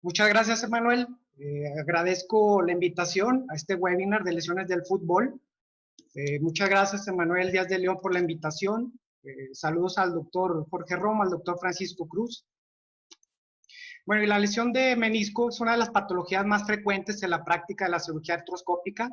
Muchas gracias, Emanuel. Agradezco la invitación a este webinar de lesiones del fútbol. Muchas gracias, Emanuel Díaz de León, por la invitación. Saludos al doctor Jorge Roma, al doctor Francisco Cruz. Bueno, y la lesión de menisco es una de las patologías más frecuentes en la práctica de la cirugía artroscópica.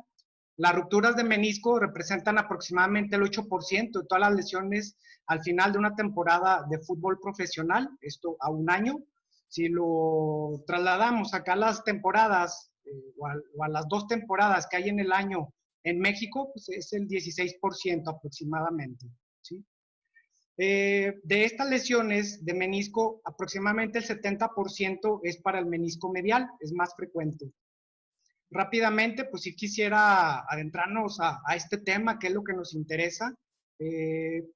Las rupturas de menisco representan aproximadamente el 8% de todas las lesiones al final de una temporada de fútbol profesional, esto a un año. Si lo trasladamos acá a las temporadas o a las 2 temporadas que hay en el año en México, pues es el 16% aproximadamente, ¿sí? De estas lesiones de menisco, aproximadamente el 70% es para el menisco medial, es más frecuente. Rápidamente, pues si quisiera adentrarnos a este tema, que es lo que nos interesa,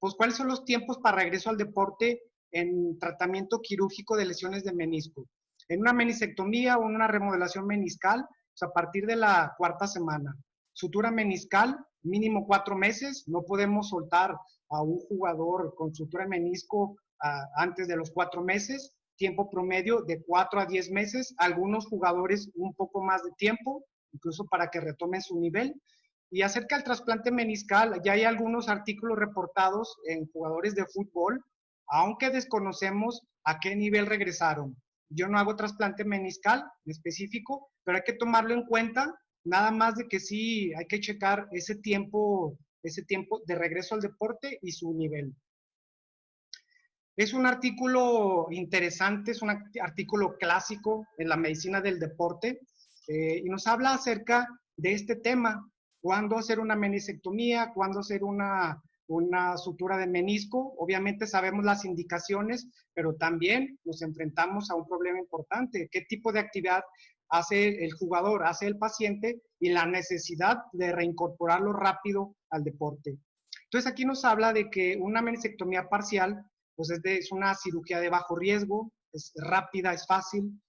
pues cuáles son los tiempos para regreso al deporte en tratamiento quirúrgico de lesiones de menisco. En una menisectomía o en una remodelación meniscal, pues a partir de la 4ª semana. Sutura meniscal, mínimo 4 meses, no podemos soltar a un jugador con sutura de menisco antes de los 4 meses, tiempo promedio de 4 a 10 meses, algunos jugadores un poco más de tiempo, incluso para que retomen su nivel. Y acerca del trasplante meniscal, ya hay algunos artículos reportados en jugadores de fútbol, aunque desconocemos a qué nivel regresaron. Yo no hago trasplante meniscal en específico, pero hay que tomarlo en cuenta, nada más de que sí hay que checar ese tiempo de regreso al deporte y su nivel. Es un artículo interesante, es un artículo clásico en la medicina del deporte y nos habla acerca de este tema, cuándo hacer una menisectomía, cuándo hacer una sutura de menisco. Obviamente sabemos las indicaciones, pero también nos enfrentamos a un problema importante, qué tipo de actividad hace el jugador, hace el paciente y la necesidad de reincorporarlo rápido al deporte. Entonces aquí nos habla de que una menisectomía parcial pues es una cirugía de bajo riesgo, es rápida, es fácil,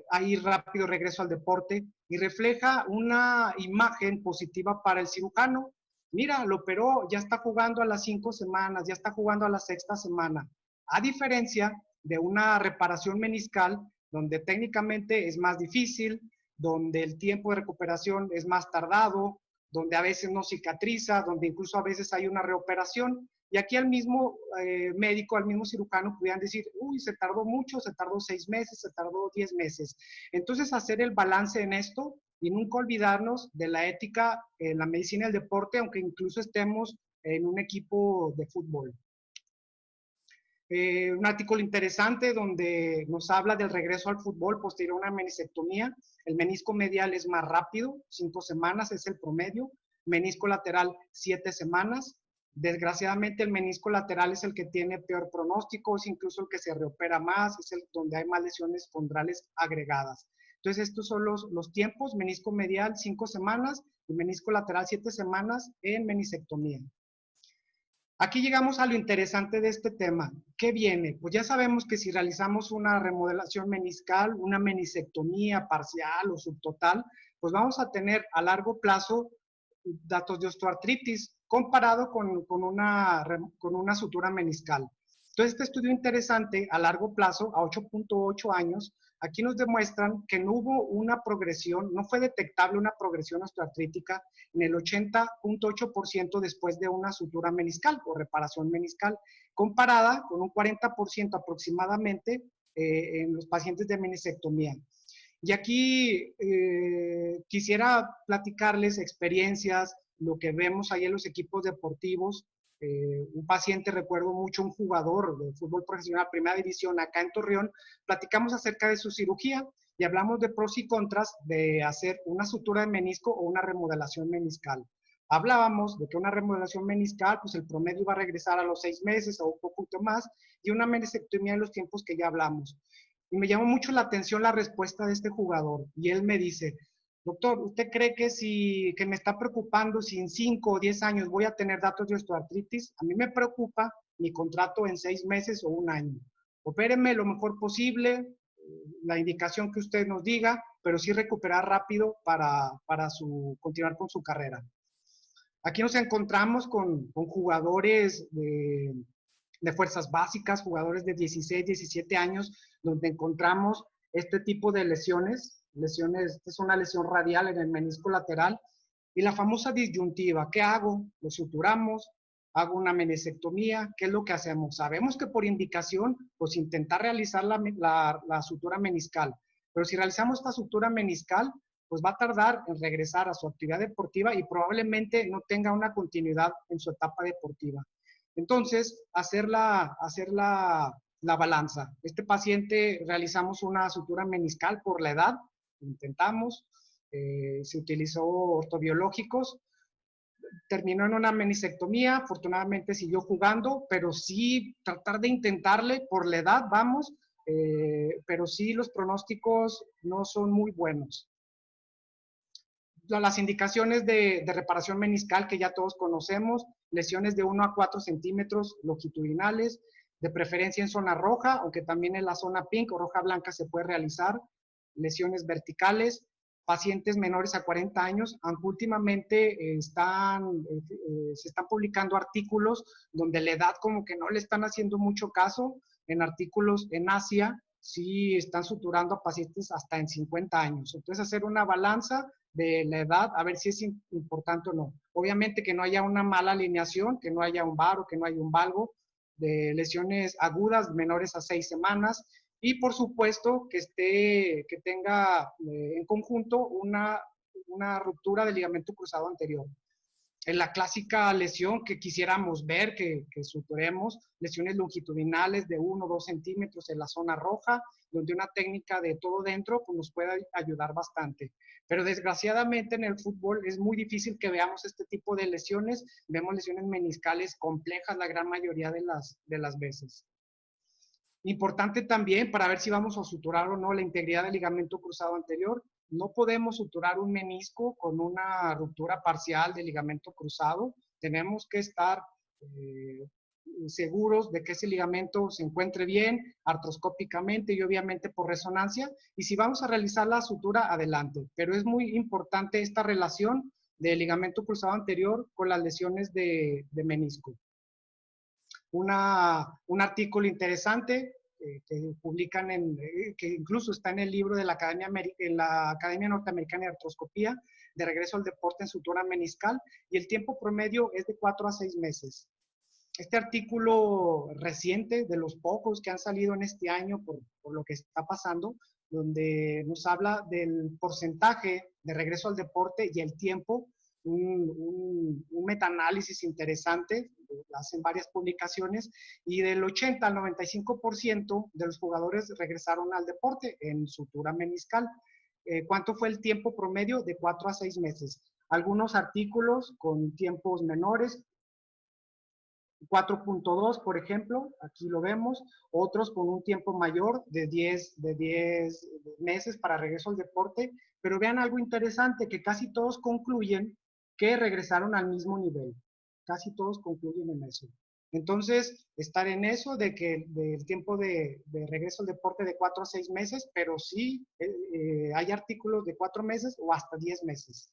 hay rápido regreso al deporte y refleja una imagen positiva para el cirujano. Mira, lo operó, ya está jugando a las 5 semanas, ya está jugando a la 6ª semana. A diferencia de una reparación meniscal, donde técnicamente es más difícil, donde el tiempo de recuperación es más tardado, donde a veces no cicatriza, donde incluso a veces hay una reoperación. Y aquí al mismo médico, al mismo cirujano, pudieran decir, uy, se tardó mucho, se tardó 6 meses, se tardó 10 meses. Entonces, hacer el balance en esto y nunca olvidarnos de la ética en la medicina del deporte, aunque incluso estemos en un equipo de fútbol. Un artículo interesante donde nos habla del regreso al fútbol posterior a una menisectomía. El menisco medial es más rápido, 5 semanas es el promedio, menisco lateral 7 semanas. Desgraciadamente el menisco lateral es el que tiene peor pronóstico, es incluso el que se reopera más, es el donde hay más lesiones condrales agregadas. Entonces estos son los tiempos, menisco medial 5 semanas y menisco lateral 7 semanas en menisectomía. Aquí llegamos a lo interesante de este tema. ¿Qué viene? Pues ya sabemos que si realizamos una remodelación meniscal, una menisectomía parcial o subtotal, pues vamos a tener a largo plazo datos de osteoartritis comparado con una sutura meniscal. Entonces, este estudio interesante a largo plazo, a 8.8 años, aquí nos demuestran que no hubo una progresión, no fue detectable una progresión osteoartrítica en el 80.8% después de una sutura meniscal o reparación meniscal, comparada con un 40% aproximadamente en los pacientes de menisectomía. Y aquí quisiera platicarles experiencias, lo que vemos ahí en los equipos deportivos. Un paciente, recuerdo mucho, un jugador de fútbol profesional, primera división, acá en Torreón, platicamos acerca de su cirugía y hablamos de pros y contras de hacer una sutura de menisco o una remodelación meniscal. Hablábamos de que una remodelación meniscal, pues el promedio iba a regresar a los 6 meses o un poquito más, y una menisectomía en los tiempos que ya hablamos. Y me llamó mucho la atención la respuesta de este jugador. Y él me dice, doctor, ¿usted cree que me está preocupando si en 5 o 10 años voy a tener datos de osteoartritis? A mí me preocupa mi contrato en 6 meses o un año. Opéreme lo mejor posible, la indicación que usted nos diga, pero sí recuperar rápido para continuar con su carrera. Aquí nos encontramos con jugadores de fuerzas básicas, jugadores de 16, 17 años, donde encontramos este tipo de lesiones. Es una lesión radial en el menisco lateral. Y la famosa disyuntiva, ¿qué hago? ¿Lo suturamos? ¿Hago una meniscectomía? ¿Qué es lo que hacemos? Sabemos que por indicación, pues intentar realizar la sutura meniscal. Pero si realizamos esta sutura meniscal, pues va a tardar en regresar a su actividad deportiva y probablemente no tenga una continuidad en su etapa deportiva. Entonces, hacer la balanza. Este paciente realizamos una sutura meniscal por la edad, intentamos, se utilizó ortobiológicos, terminó en una meniscectomía, afortunadamente siguió jugando, pero sí tratar de intentarle por la edad, vamos, pero sí los pronósticos no son muy buenos. Las indicaciones de reparación meniscal que ya todos conocemos, lesiones de 1 a 4 centímetros longitudinales, de preferencia en zona roja, aunque también en la zona pink o roja blanca se puede realizar, lesiones verticales, pacientes menores a 40 años, aunque últimamente se están publicando artículos donde la edad como que no le están haciendo mucho caso, en artículos en Asia sí están suturando a pacientes hasta en 50 años. Entonces hacer una balanza de la edad, a ver si es importante o no. Obviamente que no haya una mala alineación, que no haya un VAR o que no haya un valgo, de lesiones agudas menores a 6 semanas, y por supuesto que tenga en conjunto una ruptura del ligamento cruzado anterior. En la clásica lesión que quisiéramos ver, que suturemos, lesiones longitudinales de 1 o 2 centímetros en la zona roja, donde una técnica de todo dentro pues, nos puede ayudar bastante. Pero desgraciadamente en el fútbol es muy difícil que veamos este tipo de lesiones. Vemos lesiones meniscales complejas la gran mayoría de las veces. Importante también para ver si vamos a suturar o no la integridad del ligamento cruzado anterior. No podemos suturar un menisco con una ruptura parcial del ligamento cruzado. Tenemos que estar seguros de que ese ligamento se encuentre bien artroscópicamente y obviamente por resonancia. Y si vamos a realizar la sutura, adelante. Pero es muy importante esta relación del ligamento cruzado anterior con las lesiones de menisco. Un artículo interesante que publican, que incluso está en el libro de la Academia Norteamericana de Artroscopía, de regreso al deporte en sutura meniscal, y el tiempo promedio es de 4 a 6 meses. Este artículo reciente, de los pocos que han salido en este año por lo que está pasando, donde nos habla del porcentaje de regreso al deporte y el tiempo, un metaanálisis interesante, hacen varias publicaciones, y del 80 al 95% de los jugadores regresaron al deporte en sutura meniscal. ¿Cuánto fue el tiempo promedio? De 4 a 6 meses. Algunos artículos con tiempos menores, 4.2, por ejemplo, aquí lo vemos, otros con un tiempo mayor de 10 meses para regreso al deporte, pero vean algo interesante, que casi todos concluyen que regresaron al mismo nivel, casi todos concluyen en eso. Entonces, estar en eso de que del tiempo de regreso al deporte de 4 a 6 meses, pero sí hay artículos de 4 meses o hasta 10 meses.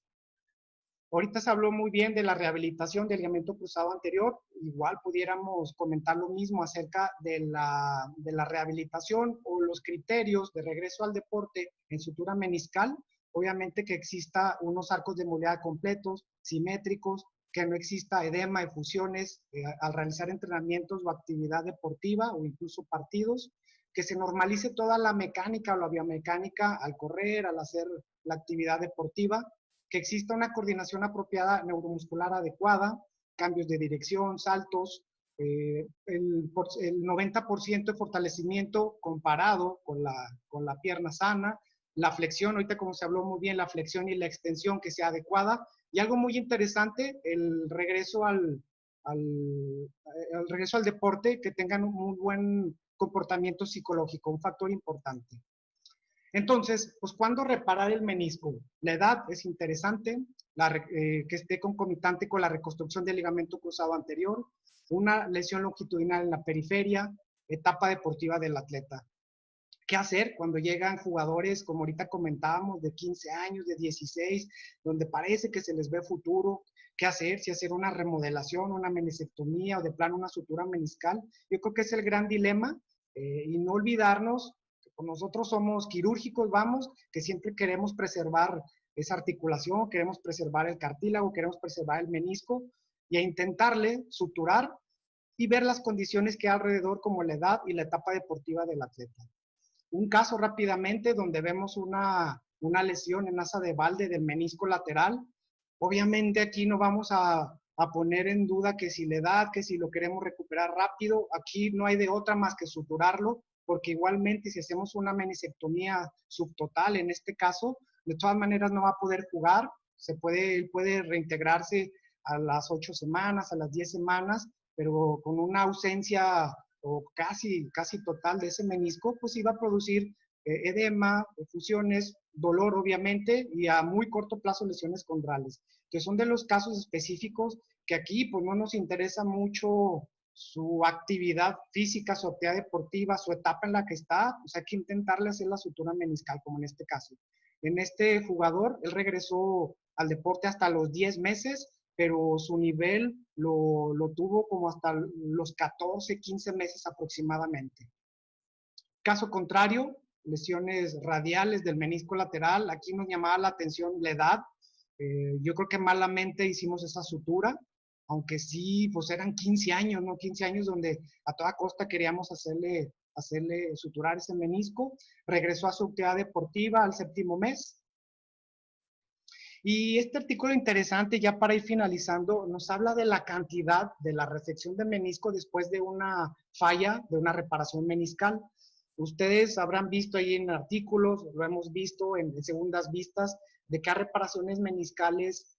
Ahorita se habló muy bien de la rehabilitación del ligamento cruzado anterior. Igual pudiéramos comentar lo mismo acerca de la rehabilitación o los criterios de regreso al deporte en sutura meniscal. Obviamente que exista unos arcos de movilidad completos, simétricos, que no exista edema, efusiones al realizar entrenamientos o actividad deportiva o incluso partidos, que se normalice toda la mecánica o la biomecánica al correr, al hacer la actividad deportiva, que exista una coordinación apropiada neuromuscular adecuada, cambios de dirección, saltos, el 90% de fortalecimiento comparado con la pierna sana, la flexión, ahorita como se habló muy bien, la flexión y la extensión que sea adecuada, y algo muy interesante, el regreso al regreso al deporte, que tengan un muy buen comportamiento psicológico, un factor importante. Entonces, pues, ¿cuándo reparar el menisco? La edad es interesante, que esté concomitante con la reconstrucción del ligamento cruzado anterior, una lesión longitudinal en la periferia, etapa deportiva del atleta. ¿Qué hacer cuando llegan jugadores, como ahorita comentábamos, de 15 años, de 16, donde parece que se les ve futuro? ¿Qué hacer? Si hacer una remodelación, una meniscectomía o de plano una sutura meniscal. Yo creo que es el gran dilema, y no olvidarnos nosotros somos quirúrgicos, vamos, que siempre queremos preservar esa articulación, queremos preservar el cartílago, queremos preservar el menisco y a intentarle suturar y ver las condiciones que hay alrededor, como la edad y la etapa deportiva del atleta. Un caso rápidamente donde vemos una lesión en asa de Valde del menisco lateral. Obviamente aquí no vamos a poner en duda que si la edad, que si lo queremos recuperar rápido, aquí no hay de otra más que suturarlo, porque igualmente si hacemos una meniscectomía subtotal, en este caso, de todas maneras no va a poder jugar, él puede reintegrarse a las 8 semanas, a las 10 semanas, pero con una ausencia o casi total de ese menisco, pues iba a producir edema, fusiones, dolor obviamente, y a muy corto plazo lesiones condrales, que son de los casos específicos que aquí pues no nos interesa mucho su actividad física, su actividad deportiva, su etapa en la que está, pues hay que intentarle hacer la sutura meniscal, como en este caso. En este jugador, él regresó al deporte hasta los 10 meses, pero su nivel lo tuvo como hasta los 14, 15 meses aproximadamente. Caso contrario, lesiones radiales del menisco lateral, aquí nos llamaba la atención la edad. Yo creo que malamente hicimos esa sutura, aunque sí, pues eran 15 años, ¿no? 15 años donde a toda costa queríamos hacerle suturar ese menisco. Regresó a su actividad deportiva al 7º mes. Y este artículo interesante, ya para ir finalizando, nos habla de la cantidad de la resección de menisco después de una falla, de una reparación meniscal. Ustedes habrán visto ahí en artículos, lo hemos visto en segundas vistas, de que hay reparaciones meniscales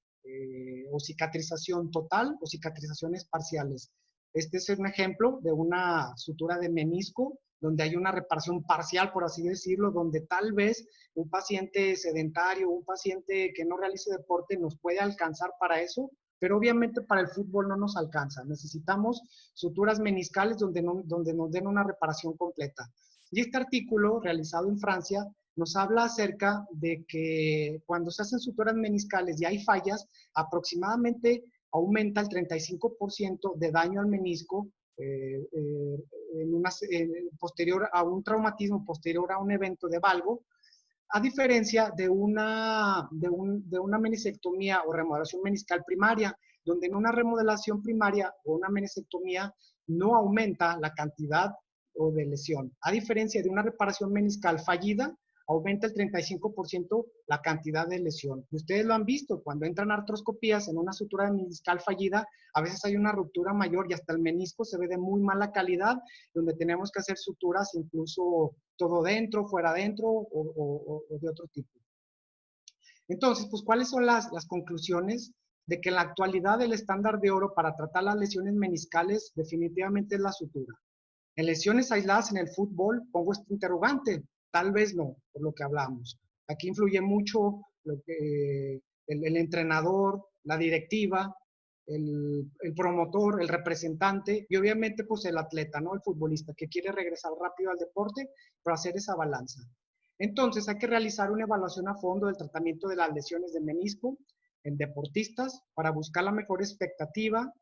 o cicatrización total o cicatrizaciones parciales. Este es un ejemplo de una sutura de menisco donde hay una reparación parcial, por así decirlo, donde tal vez un paciente sedentario, un paciente que no realice deporte nos puede alcanzar para eso, pero obviamente para el fútbol no nos alcanza. Necesitamos suturas meniscales donde nos den una reparación completa. Y este artículo, realizado en Francia, nos habla acerca de que cuando se hacen suturas meniscales y hay fallas, aproximadamente aumenta el 35% de daño al menisco posterior a un traumatismo, posterior a un evento de valgo, a diferencia de una meniscectomía o remodelación meniscal primaria, donde en una remodelación primaria o una meniscectomía no aumenta la cantidad o de lesión. A diferencia de una reparación meniscal fallida, aumenta el 35% la cantidad de lesión. Y ustedes lo han visto, cuando entran artroscopías en una sutura meniscal fallida, a veces hay una ruptura mayor y hasta el menisco se ve de muy mala calidad, donde tenemos que hacer suturas incluso todo dentro, fuera dentro o de otro tipo. Entonces, pues, ¿cuáles son las conclusiones? De que en la actualidad el estándar de oro para tratar las lesiones meniscales definitivamente es la sutura. En lesiones aisladas en el fútbol, pongo este interrogante, tal vez no, por lo que hablamos. Aquí influye mucho el entrenador, la directiva, el promotor, el representante y obviamente pues el atleta, ¿no? El futbolista que quiere regresar rápido al deporte para hacer esa balanza. Entonces hay que realizar una evaluación a fondo del tratamiento de las lesiones de menisco en deportistas para buscar la mejor expectativa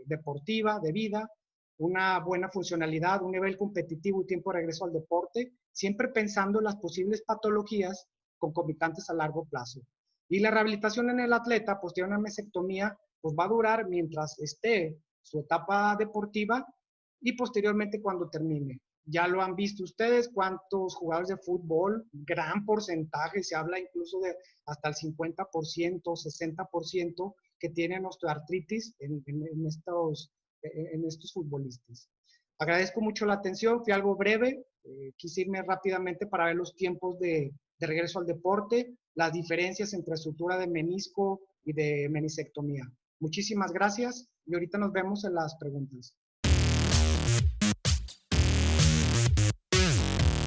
deportiva, de vida, una buena funcionalidad, un nivel competitivo y tiempo de regreso al deporte, siempre pensando en las posibles patologías concomitantes a largo plazo. Y la rehabilitación en el atleta, posterior a una mastectomía, pues va a durar mientras esté su etapa deportiva y posteriormente cuando termine. Ya lo han visto ustedes, cuántos jugadores de fútbol, gran porcentaje, se habla incluso de hasta el 50%, 60% que tienen osteoartritis en estos futbolistas. Agradezco mucho la atención, fui algo breve, quise irme rápidamente para ver los tiempos de regreso al deporte, las diferencias entre sutura de menisco y de meniscectomía. Muchísimas gracias y ahorita nos vemos en las preguntas.